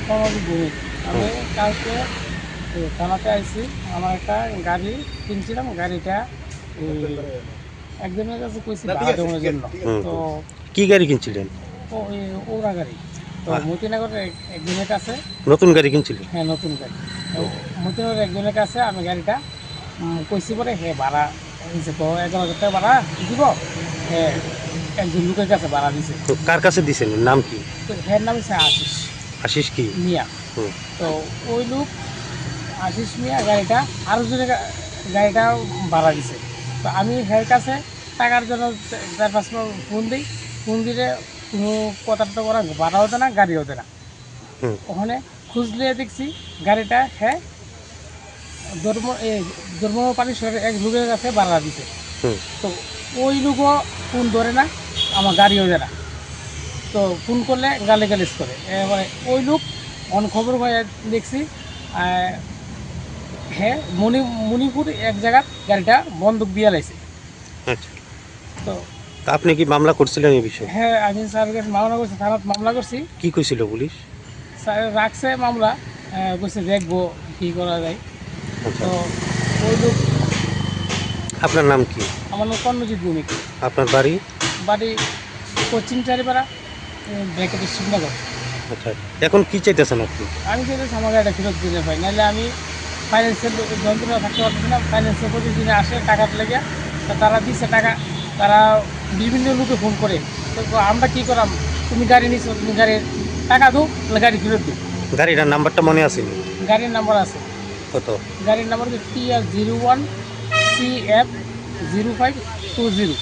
কর্মজীব ভূমি। আমি কালকে থানাতে আইছি। আমার একটা গাড়ি কিনছিলাম, গাড়িটা এই একজনের কাছে কইছি ভাড়া দেওয়ার জন্য। হুম তো হুম। কি গাড়ি কিনছিলেন? ওই ওরা গাড়ি। তো আহ, মতিনগরের একজনের কাছে, নতুন গাড়ি কিনছিলেন? হ্যাঁ নতুন গাড়ি। তো মতিনগরের একজনের কাছে আমি গাড়িটা কইছি পরে ভাড়া দিছে, তো 11,000 টাকা ভাড়া দিব। হ্যাঁ, একজন লোকের কাছে ভাড়া দিছে। তো কার কাছে দিছেন, নাম কি? তো হ্যার নাম হচ্ছে আশিস আশিস কি? মিয়া। হুম তো ওই লোক আশিস মিয়া গাড়িটা আরো জনের গাড়িটা ভাড়া দিছে। তো আমি হের কাছে টাকার জন্য 4-5 বার ফোন দিই। ফোন দিলে কোনো কথা করা, ভাড়া হতো না, গাড়ি হতো না। হুম ওখানে খুঁজলে দেখছি গাড়িটা হ্যাঁ ধর্ম পানি এক লোকের কাছে ভাড়া দিছে। হুম তো ওই লোকও ফোন ধরে না, আমার গাড়িও দেয় না। তো ফোন করলে গালিগালিজ করে। এবারে ওই লোক খবর হয়ে দেখছি হ্যাঁ মণিপুর এক জায়গার গাড়িটা বন্দুক দিয়ে লাইছে। আচ্ছা। তো তা আপনি কি মামলা করছিলেন এই বিষয়ে? হ্যাঁ, আমি স্যারের কাছে মামলা করছি, থানাত মামলা করছি। কি কইছিল পুলিশ? স্যার রাখছে মামলা, বলছে দেখবো কী করা যায়। আচ্ছা। তো ওই লোক, আপনার নাম কি? আমার নাম কর্ণজিৎ ভৌমিক। আপনার বাড়ি? বাড়ি পশ্চিম চারিপাড়া, ব্র্যাকেটের শ্রীনগর। আচ্ছা। এখন কি চাইতেছেন আপনি? আমি চাইতেছি আমার গাড়িটা ফেরত দিতে পাই, নাহলে আমি ফাইন্যান্সের যন্ত্রণা থাকতে পারতেছি না। ফাইন্যান্সের প্রতিদিনে আসে টাকাটা লেগে, তা তারা দিচ্ছে টাকা, তারা বিভিন্ন লোকে ফোন করে। তো আমরা কী করাম, তুমি গাড়ি নিছো, তুমি গাড়ির টাকা দো, তাহলে গাড়ি ফেরত দিও। গাড়িটার নাম্বারটা মনে আছে? গাড়ির নাম্বার আছে, কত? গাড়ির নাম্বার হচ্ছে TR01 CF 0520।